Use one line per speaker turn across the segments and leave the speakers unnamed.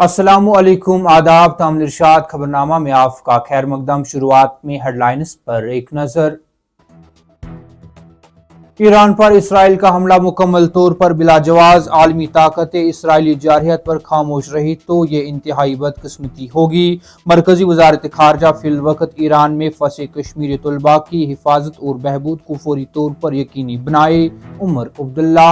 अस्सलामु अलैकुम, आदाब। तामिल इरशाद खबरनामा में आपका खैर मकदम। शुरुआत में हेडलाइंस पर एक नजर। ईरान पर इसराइल का हमला मुकम्मल तौर पर बिलाजवाज। आलमी ताकतें इसराइली जारहियत पर खामोश रही तो ये इंतहाई बदकिस्मती होगी। मरकजी वजारत खारजा फिलवक्त ईरान में फंसे कश्मीरी तलबा की हिफाजत और बहबूद को फौरी तौर पर यकीनी बनाए। उमर अब्दुल्ला।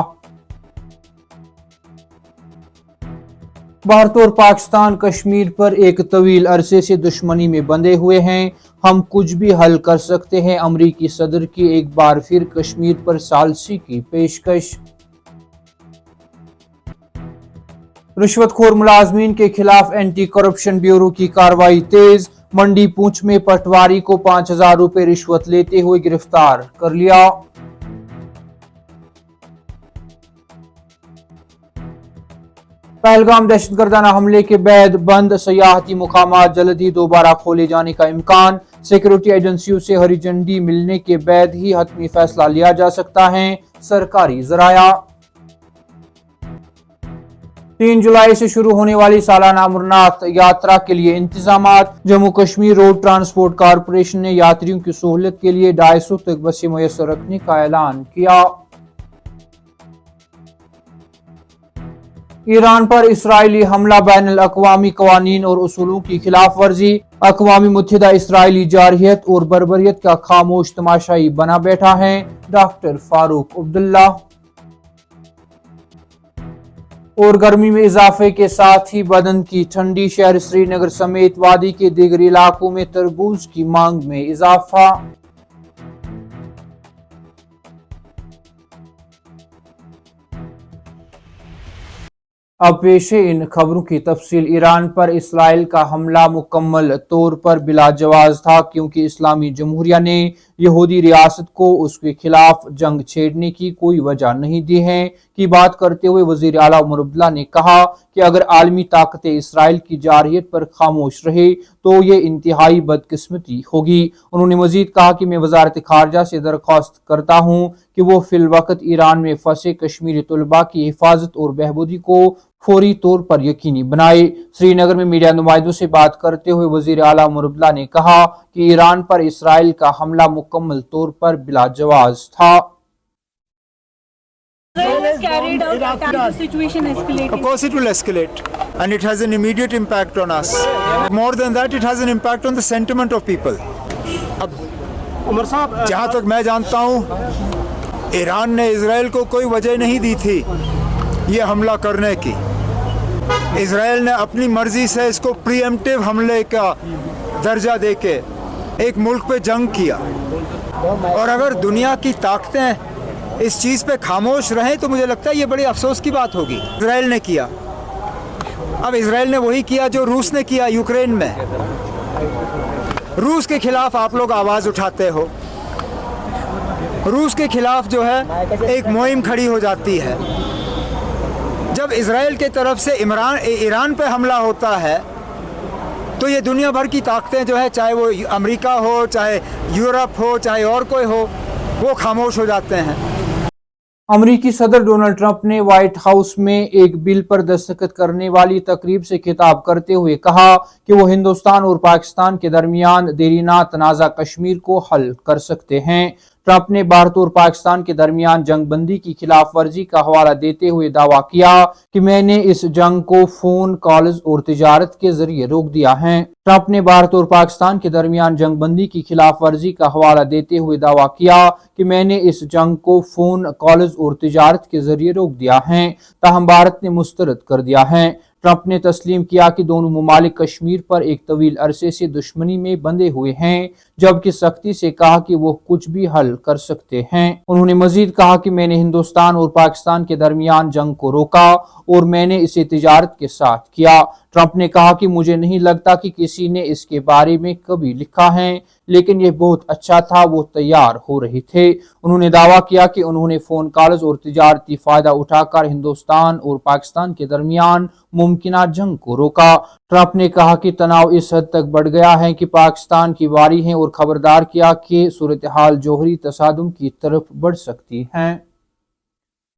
भारत और पाकिस्तान कश्मीर पर एक तवील अरसे से दुश्मनी में बंधे हुए हैं। हम कुछ भी हल कर सकते हैं। अमरीकी सदर की एक बार फिर कश्मीर पर सालसी की पेशकश। रिश्वतखोर मुलाजमीन के खिलाफ एंटी करप्शन ब्यूरो की कार्रवाई तेज। मंडी पूंछ में पटवारी को 5,000 रुपए रिश्वत लेते हुए गिरफ्तार कर लिया। पहलगाम दहशतगर्दाना हमले के बाद बंद सयाहती मुकामात जल्द ही दोबारा खोले जाने का इम्कान। सिक्योरिटी एजेंसियों से हरी झंडी मिलने के बाद ही हतमी फैसला लिया जा सकता है। सरकारी जराया। 3 जुलाई से शुरू होने वाली सालाना अमरनाथ यात्रा के लिए इंतजामात। Jammu Kashmir road transport corporation ने यात्रियों की सहूलत के लिए 250 तक बसें मुयस्सर रखने का ऐलान किया। ईरान पर इसराइली हमला बैनुल अक़वामी क़वानीन और उसूलों की खिलाफ वर्जी। अक़वाम मुत्तहिदा इसराइली जारहियत और बर्बरियत का खामोश तमाशाई बना बैठा है। डॉक्टर फारूक अब्दुल्ला। और गर्मी में इजाफे के साथ ही बदन की ठंडी। शहर श्रीनगर समेत वादी के दीगर इलाकों में तरबूज की मांग में इजाफा। अब पेश है इन खबरों की तफसील। ईरान पर इसराइल का हमला मुकम्मल तौर पर बिलाजवाज था क्योंकि इस्लामी जमहूरिया ने यहूदी रियासत को उसके खिलाफ जंग छेड़ने की कोई वजह नहीं दी है की बात करते हुए वजीर आला उमर अब्दुल्ला ने कहा कि अगर आलमी ताकतें इसराइल की जारहियत पर खामोश रहे तो ये इंतहाई बदकिस्मती होगी। उन्होंने मजीद कहा कि मैं वजारत खारजा से दरख्वास्त करता हूँ कि वो फिलवक्त ईरान में फंसे कश्मीरी तलबा की हिफाजत और बहबूदी को फौरी तौर पर यकीनी बनाए। श्रीनगर में मीडिया नुमाइंदों से बात करते हुए वजीर आला उमर अब्दुल्ला ने कहा कि ईरान पर इसराइल का हमला मुकम्मल तौर पर बिलाजवाज था।
The situation escalating.
Of course it will escalate and it has an immediate impact on us. More than that, it has an impact on the sentiment of people. अब जहाँ तक मैं जानता हूँ ईरान ने इजराइल को कोई वजह नहीं दी थी ये हमला करने की। इजराइल ने अपनी मर्जी से इसको प्रीएम्प्टिव हमले का दर्जा देके एक मुल्क पे जंग किया और अगर दुनिया की ताकतें इस चीज़ पे खामोश रहें तो मुझे लगता है ये बड़ी अफसोस की बात होगी। इजराइल ने किया, अब इजराइल ने वही किया जो रूस ने किया यूक्रेन में। रूस के खिलाफ आप लोग आवाज़ उठाते हो, रूस के खिलाफ जो है एक मुहिम खड़ी हो जाती है। जब इजराइल के तरफ से ईरान पे हमला होता है तो ये दुनिया भर की ताकतें जो है, चाहे वो अमेरिका हो, चाहे यूरोप हो, चाहे और कोई हो, वो खामोश हो जाते हैं।
अमरीकी सदर डोनाल्ड ट्रंप ने व्हाइट हाउस में एक बिल पर दस्तखत करने वाली तकरीब से खिताब करते हुए कहा कि वो हिंदुस्तान और पाकिस्तान के दरमियान देरीना तनाज़ा कश्मीर को हल कर सकते हैं। ट्रंप ने भारत और पाकिस्तान के दरमियान जंग बंदी की खिलाफ वर्जी का हवाला देते हुए दावा किया कि मैंने इस जंग को फोन कॉल्स और तिजारत के जरिए रोक दिया है। ट्रंप ने भारत और पाकिस्तान के दरमियान जंग बंदी की खिलाफ वर्जी का हवाला देते हुए दावा किया कि मैंने इस जंग को फोन कॉल्स और तिजारत के जरिए रोक दिया है, ताहम भारत ने मुस्तरद कर दिया है। ट्रंप ने तस्लीम किया कि दोनों मुमालिक कश्मीर पर एक तवील अरसे से दुश्मनी में बंधे हुए हैं, जबकि सख्ती से कहा कि वो कुछ भी हल कर सकते हैं। उन्होंने मजीद कहा कि मैंने हिंदुस्तान और पाकिस्तान के दरमियान जंग को रोका और मैंने इसे तिजारत के साथ किया। ट्रंप ने कहा कि मुझे नहीं लगता कि किसी ने इसके बारे में कभी लिखा है, लेकिन यह बहुत अच्छा था, वो तैयार हो रहे थे। उन्होंने दावा किया कि उन्होंने फोन कॉल्स और तिजारती फायदा उठाकर हिंदुस्तान और पाकिस्तान के दरमियान मुमकिना जंग को रोका। ट्रंप ने कहा कि तनाव इस हद तक बढ़ गया है कि पाकिस्तान की बारी है और खबरदार किया कि सूरत हाल जौहरी तसादुम की तरफ बढ़ सकती है।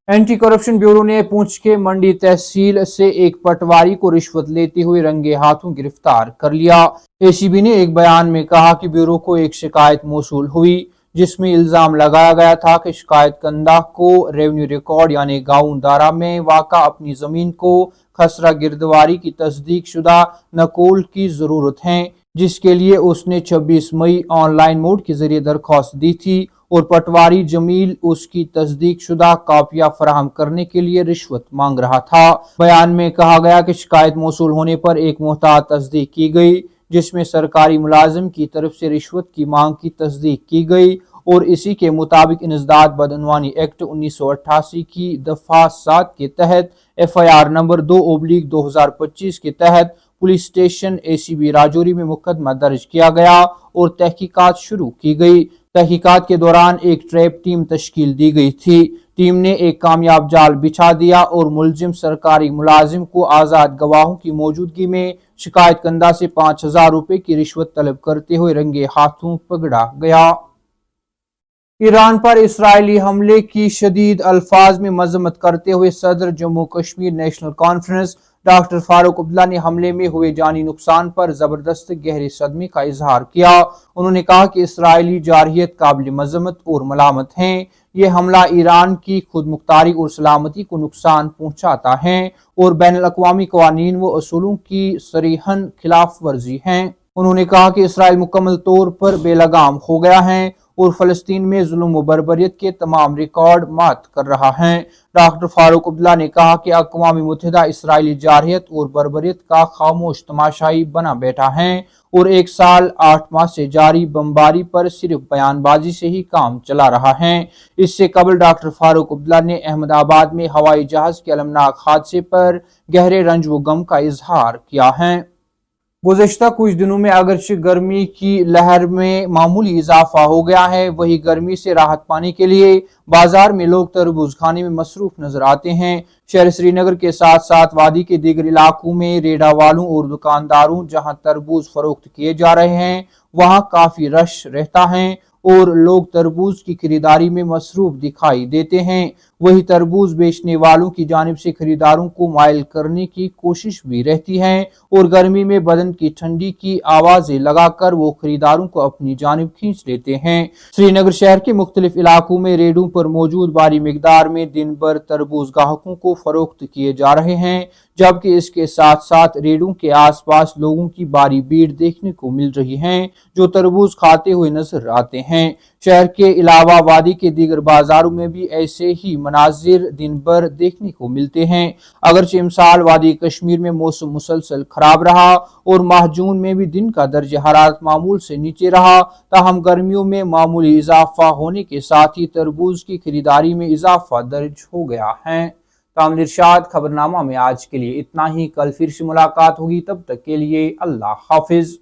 एंटी करप्शन ब्यूरो ने पुंछ के मंडी तहसील से एक पटवारी को रिश्वत लेते हुए रंगे हाथों गिरफ्तार कर लिया। एसीबी ने एक बयान में कहा कि ब्यूरो को एक शिकायत मौसूल हुई जिसमें इल्जाम लगाया गया था कि शिकायत कंदा को रेवेन्यू रिकॉर्ड यानी गांव दारा में वाक़ा अपनी जमीन को खसरा गिरदवारी की तस्दीक शुदा नकोल की जरूरत है, जिसके लिए उसने 26 मई ऑनलाइन मोड के जरिए दरख्वास्त दी थी और पटवारी जमील उसकी तस्दीक शुदा कापियां फराहम करने के लिए रिश्वत मांग रहा था। बयान में कहा गया कि शिकायत मौसूल होने पर एक मुहतात तस्दीक की गई जिसमें सरकारी मुलाजिम की तरफ से रिश्वत की मांग की तस्दीक की गई और इसी के मुताबिक इंसदाद बदअनवानी एक्ट 1988 की दफा 7 के तहत FIR नंबर 2/2025 के तहत पुलिस स्टेशन ACB राजौरी में मुकदमा दर्ज किया गया और तहकीकात शुरू की गई। तहकीकात के दौरान एक ट्रैप टीम तश्कील दी गई थी। टीम ने एक कामयाब जाल बिछा दिया और मुलजिम सरकारी मुलाजिम को आज़ाद गवाहों की मौजूदगी में शिकायत कंदा से 5,000 रुपए की रिश्वत तलब करते हुए रंगे हाथों पकड़ा गया। ईरान पर इसराइली हमले की शदीद अल्फाज में मजम्मत करते हुए सदर Jammu Kashmir national conference doctor Farooq Abdullah ने हमले में हुए जानी नुकसान पर जबरदस्त गहरे सदमे का इजहार किया। उन्होंने कहा कि इसराइली जारहियत काबिल मजम्मत और मलामत हैं। ये हमला ईरान की खुद मुख्तारी और सलामती को नुकसान पहुंचाता है और बैनुल अक़वामी क़वानीन व असूलों की सरीहन खिलाफ वर्जी है। उन्होंने कहा कि इसराइल मुकम्मल तौर पर बेलगाम हो गया है और फलस्तीन में जुल्म व बर्बरियत के तमाम रिकॉर्ड मात कर रहा है। डॉक्टर फारूक अब्दुल्ला ने कहा कि अक़वाम मुत्तहिदा इसराइली जारहियत और बर्बरियत का खामोश तमाशाई बना बैठा है और 1 साल 8 माह से जारी बमबारी पर सिर्फ बयानबाजी से ही काम चला रहा है। इससे कबल डॉक्टर फारूक अब्दुल्ला ने अहमदाबाद में हवाई जहाज के अलमनाक हादसे पर गहरे रंज व गम का इजहार किया है। गुज़श्ता कुछ दिनों में अगरचे गर्मी की लहर में मामूली इजाफा हो गया है, वही गर्मी से राहत पाने के लिए बाजार में लोग तरबूज खाने में मसरूफ नजर आते हैं। शहर श्रीनगर के साथ साथ वादी के दीगर इलाकों में रेडा वालों और दुकानदारों जहां तरबूज फरोख्त किए जा रहे हैं वहां काफी रश रहता है और लोग तरबूज की खरीदारी में मसरूफ दिखाई देते हैं। वही तरबूज बेचने वालों की जानिब से खरीदारों को माइल करने की कोशिश भी रहती है और गर्मी में बदन की ठंडी की आवाजें लगाकर वो खरीदारों को अपनी जानिब खींच लेते हैं। श्रीनगर शहर के मुख्तलिफ इलाकों में रेडों पर मौजूद भारी मिकदार में दिन भर तरबूज ग्राहकों को फरोख्त किए जा रहे हैं, जबकि इसके साथ साथ रेडों के आसपास लोगों की भारी भीड़ देखने को मिल रही है जो तरबूज खाते हुए नजर आते हैं। शहर के अलावा वादी के दीगर बाजारों में भी ऐसे ही मनाजिर दिन भर देखने को मिलते हैं। अगरचे इमसाल वादी कश्मीर में मौसम मुसलसल खराब रहा और माह जून में भी दिन का दर्ज हरारत मामूल से नीचे रहा, ताहम गर्मियों में मामूली इजाफा होने के साथ ही तरबूज की खरीदारी में इजाफा दर्ज हो गया है। तामिल इरशाद खबरनामा में आज के लिए इतना ही। कल फिर से मुलाकात होगी, तब तक के लिए अल्लाह हाफिज।